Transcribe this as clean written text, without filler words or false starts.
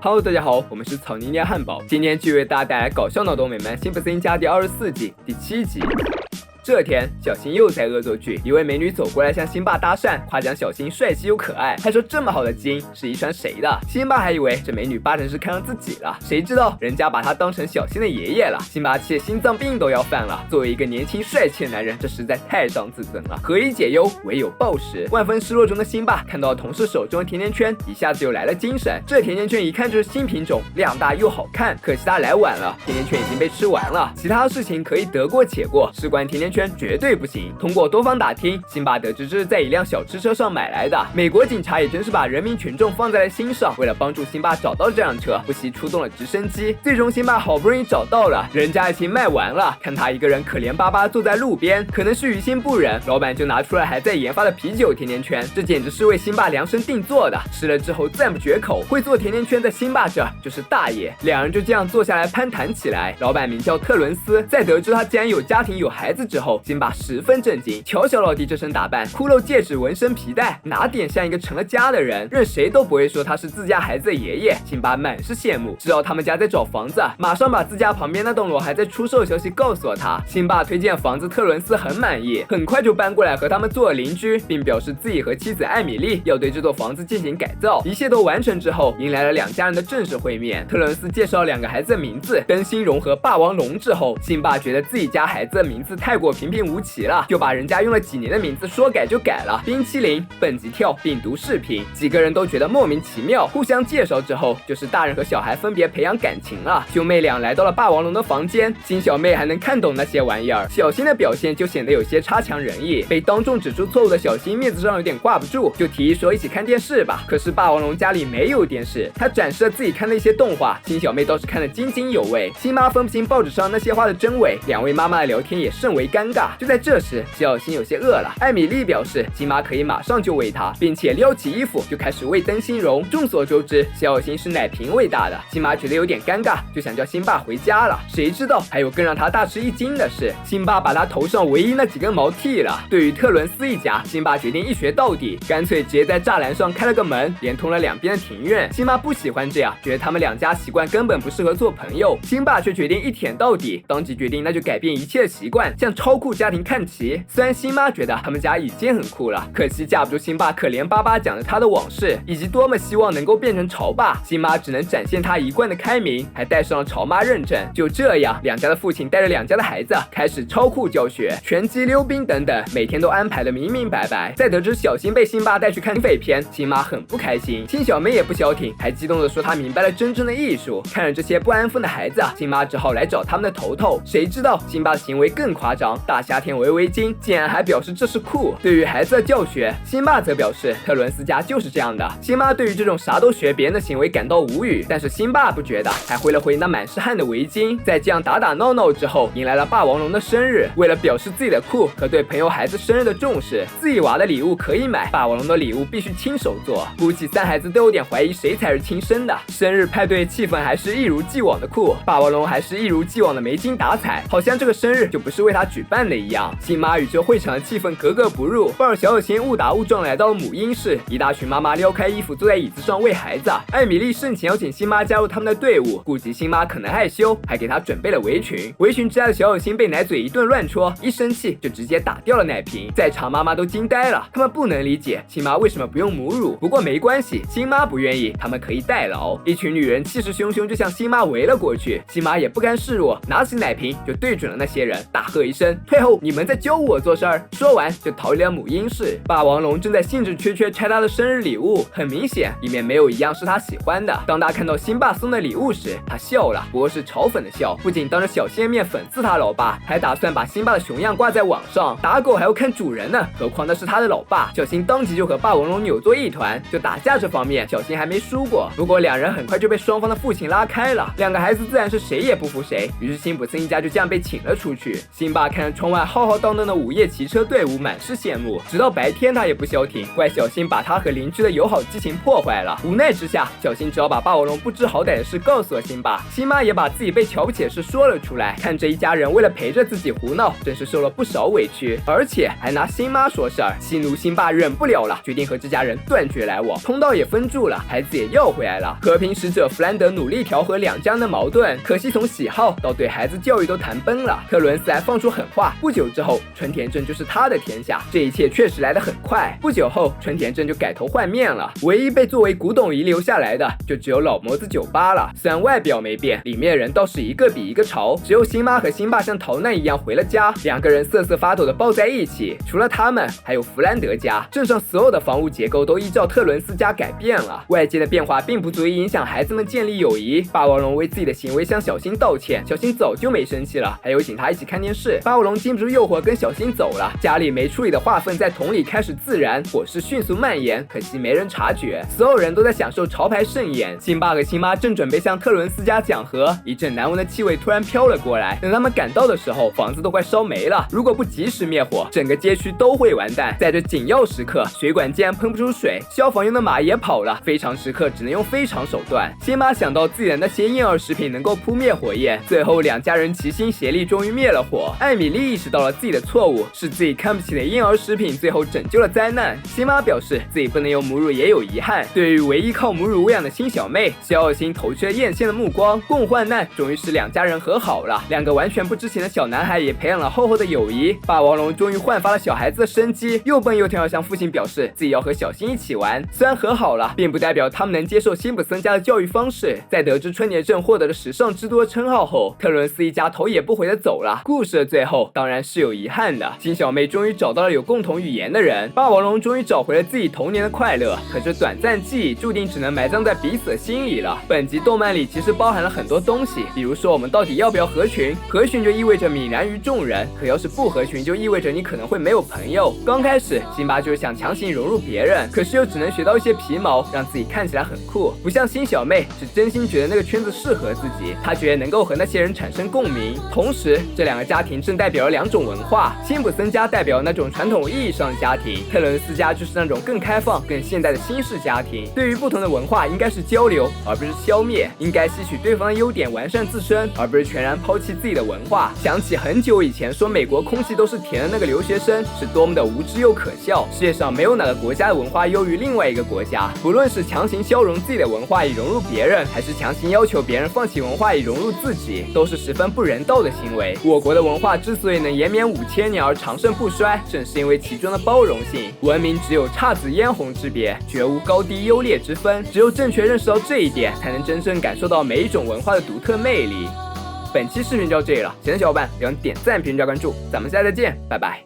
Hello， 大家好，我们是草泥捏汉堡，今天继续为大家带来搞笑脑洞美们辛普森家第24季第7集。这天，小新又在恶作剧，一位美女走过来向辛巴搭讪，夸奖小新帅气又可爱，还说这么好的基因是遗传谁的。辛巴还以为这美女八成是看上自己了，谁知道人家把他当成小新的爷爷了。辛巴气得心脏病都要犯了。作为一个年轻帅气的男人，这实在太伤自尊了。何以解忧，唯有暴食。万分失落中的辛巴看到同事手中的甜甜圈，一下子又来了精神。这甜甜圈一看就是新品种，量大又好看。可惜他来晚了，甜甜圈已经被吃完了。其他事情可以得过且过，事关甜甜圈绝对不行。通过多方打听，辛巴得知这是在一辆小吃车上买来的。美国警察也真是把人民群众放在了心上，为了帮助辛巴找到这辆车，不惜出动了直升机。最终辛巴好不容易找到了，人家已经卖完了。看他一个人可怜巴巴坐在路边，可能是于心不忍，老板就拿出了还在研发的啤酒甜甜圈，这简直是为辛巴量身定做的。吃了之后赞不绝口，会做甜甜圈在辛巴这就是大爷。两人就这样坐下来攀谈起来。老板名叫特伦斯，在得知他竟然有家庭有孩子之后，辛巴十分震惊。瞧小老弟这身打扮，骷髅戒指，纹身皮带，哪点像一个成了家的人？任谁都不会说他是自家孩子的爷爷。辛巴满是羡慕，知道他们家在找房子，马上把自家旁边那栋楼还在出售的消息告诉了他。辛巴推荐房子，特伦斯很满意，很快就搬过来和他们做了邻居，并表示自己和妻子艾米丽要对这座房子进行改造。一切都完成之后，迎来了两家人的正式会面。特伦斯介绍两个孩子的名字，灯芯荣和霸王龙之后，辛巴觉得自己家孩子的名字太过平平无奇了，就把人家用了几年的名字说改就改了。冰淇淋、蹦极跳、病毒视频，几个人都觉得莫名其妙。互相介绍之后，就是大人和小孩分别培养感情了。兄妹俩来到了霸王龙的房间，新小妹还能看懂那些玩意儿，小新的表现就显得有些差强人意。被当众指出错误的小新面子上有点挂不住，就提议说一起看电视吧。可是霸王龙家里没有电视，他展示了自己看的一些动画，新小妹倒是看得津津有味。新妈分不清报纸上那些话的真伪，两位妈妈的聊天也甚为尴尬。就在这时，小新有些饿了，艾米丽表示新妈可以马上就喂她，并且撩起衣服就开始喂灯芯荣。众所周知，小新是奶瓶喂大的，新妈觉得有点尴尬，就想叫辛巴回家了。谁知道还有更让他大吃一惊的是，辛巴把他头上唯一那几根毛剃了。对于特伦斯一家，辛巴决定一学到底，干脆直接在栅栏上开了个门，连通了两边的庭院。辛巴不喜欢这样，觉得他们两家习惯根本不适合做朋友。辛巴却决定一舔到底，当即决定那就改变一切的习惯，向超酷家庭看齐。虽然辛妈觉得他们家已经很酷了，可惜架不住辛巴可怜巴巴讲着他的往事，以及多么希望能够变成潮爸。辛妈只能展现他一贯的开明，还带上了潮妈认证。就这样，两家的父亲带着两家的孩子开始超酷教学、拳击、溜冰等等，每天都安排得明明白白。在得知小新被辛巴带去看废片，辛妈很不开心，新小妹也不消停，还激动地说她明白了真正的艺术。看着这些不安分的孩子，辛妈只好来找他们的头头。谁知道辛巴的行为更夸张，大夏天围围巾，竟然还表示这是酷。对于孩子的教学，辛巴则表示特伦斯家就是这样的。辛妈对于这种啥都学别人的行为感到无语，但是辛巴不觉得，还挥了挥那满是汗的围巾。在这样打打闹闹之后，迎来了霸王龙的生日。为了表示自己的酷和对朋友孩子生日的重视，自己娃的礼物可以买，霸王龙的礼物必须亲手做。估计三孩子都有点怀疑谁才是亲生的。生日派对气氛还是一如既往的酷，霸王龙还是一如既往的没精打采，好像这个生日就不是为他举办的一样。辛妈与这会场的气氛格格不入，抱着小新误打误撞来到了母婴室，一大群妈妈撩开衣服坐在椅子上喂孩子。艾米丽盛情邀请辛妈加入他们的队伍，顾及辛妈可能害羞，还给她准备了围裙。围裙之下的小新被奶嘴一顿乱戳，一生气就直接打掉了奶瓶。在场妈妈都惊呆了，他们不能理解辛妈为什么不用母乳，不过没关系，辛妈不愿意，他们可以代劳。一群女人气势汹汹就向辛妈围了过去，辛妈也不甘示弱，拿起奶瓶就对准了那些人，大喝一声：“退后！你们在教我做事儿！”说完就逃离了母婴室。霸王龙正在兴致缺缺拆他的生日礼物，很明显里面没有一样是他喜欢的。当他看到辛巴送的礼物时，他笑了，不过是嘲讽的笑，不仅当着小新的面讽刺他老爸，还打算把辛巴的熊样挂在网上。打狗还要看主人呢，何况那是他的老爸。小新当即就和霸王龙扭作一团。就打架这方面，小新还没输过，不过两人很快就被双方的父亲拉开了。两个孩子自然是谁也不服谁，于是辛普森一家就这样被请了出去。辛巴看看着窗外浩浩荡荡的午夜骑车队伍，满是羡慕。直到白天他也不消停，怪小新把他和邻居的友好激情破坏了。无奈之下，小新只好把霸王龙不知好歹的事告诉了辛巴。辛巴也把自己被瞧不起的事说了出来。看这一家人为了陪着自己胡闹，真是受了不少委屈，而且还拿辛妈说事儿。西奴辛巴忍不了了，决定和这家人断绝来往。通道也封住了，孩子也要回来了。和平使者弗兰德努力调和两家人的矛盾，可惜从喜好到对孩子教育都谈崩了。特伦斯还放出狠话，不久之后春田镇就是他的天下。这一切确实来得很快，不久后春田镇就改头换面了。唯一被作为古董遗留下来的就只有老模子酒吧了。虽然外表没变，里面的人倒是一个比一个潮。只有辛妈和辛爸像逃难一样回了家，两个人瑟瑟发抖的抱在一起。除了他们，还有弗兰德家。镇上所有的房屋结构都依照特伦斯家改变了。外界的变化并不足以影响孩子们建立友谊。霸王龙为自己的行为向小新道歉，小新早就没生气了，还有请他一起看电视。霸王龙经不住诱惑跟小新走了。家里没处理的化粪在桶里开始自燃，火势迅速蔓延，可惜没人察觉。所有人都在享受潮牌盛宴。辛爸和辛妈正准备向特伦斯家讲和，一阵难闻的气味突然飘了过来。等他们赶到的时候，房子都快烧没了。如果不及时灭火，整个街区都会完蛋。在这紧要时刻，水管竟然喷不出水，消防用的马也跑了。非常时刻只能用非常手段。辛妈想到自己的那些婴儿食品能够扑灭火焰，最后两家人齐心协力，终于灭了火。艾米丽意识到了自己的错误，是自己看不起的婴儿食品最后拯救了灾难。辛妈表示自己不能用母乳也有遗憾。对于唯一靠母乳喂养的新小妹，小小新投去了艳羡的目光。共患难终于使两家人和好了。两个完全不知情的小男孩也培养了厚厚的友谊。霸王龙终于焕发了小孩子的生机，又蹦又跳要向父亲表示自己要和小新一起玩。虽然和好了，并不代表他们能接受辛普森家的教育方式。在得知春田镇获得了时尚之都的称号后，特伦斯一家头也不回的走了。故事的最后当然是有遗憾的，新小妹终于找到了有共同语言的人，霸王龙终于找回了自己童年的快乐。可这短暂记忆注定只能埋葬在彼此的心里了。本集动漫里其实包含了很多东西，比如说我们到底要不要合群？合群就意味着泯然于众人，可要是不合群就意味着你可能会没有朋友。刚开始辛巴就是想强行融入别人，可是又只能学到一些皮毛，让自己看起来很酷。不像新小妹是真心觉得那个圈子适合自己，她觉得能够和那些人产生共鸣。同时这两个家庭正代表了两种文化，辛普森家代表那种传统意义上的家庭，特伦斯家就是那种更开放更现代的新式家庭。对于不同的文化应该是交流而不是消灭，应该吸取对方的优点完善自身，而不是全然抛弃自己的文化。想起很久以前说美国空气都是甜的那个留学生是多么的无知又可笑。世界上没有哪个国家的文化优于另外一个国家，不论是强行消融自己的文化以融入别人，还是强行要求别人放弃文化以融入自己，都是十分不人道的行为。我国的文化之所以能延绵5000年而长盛不衰，正是因为其中的包容性。文明只有姹紫嫣红之别，绝无高低优劣之分。只有正确认识到这一点，才能真正感受到每一种文化的独特魅力。本期视频就到这里了，喜欢的小伙伴别忘点赞、评论、加关注，咱们下次再见，拜拜。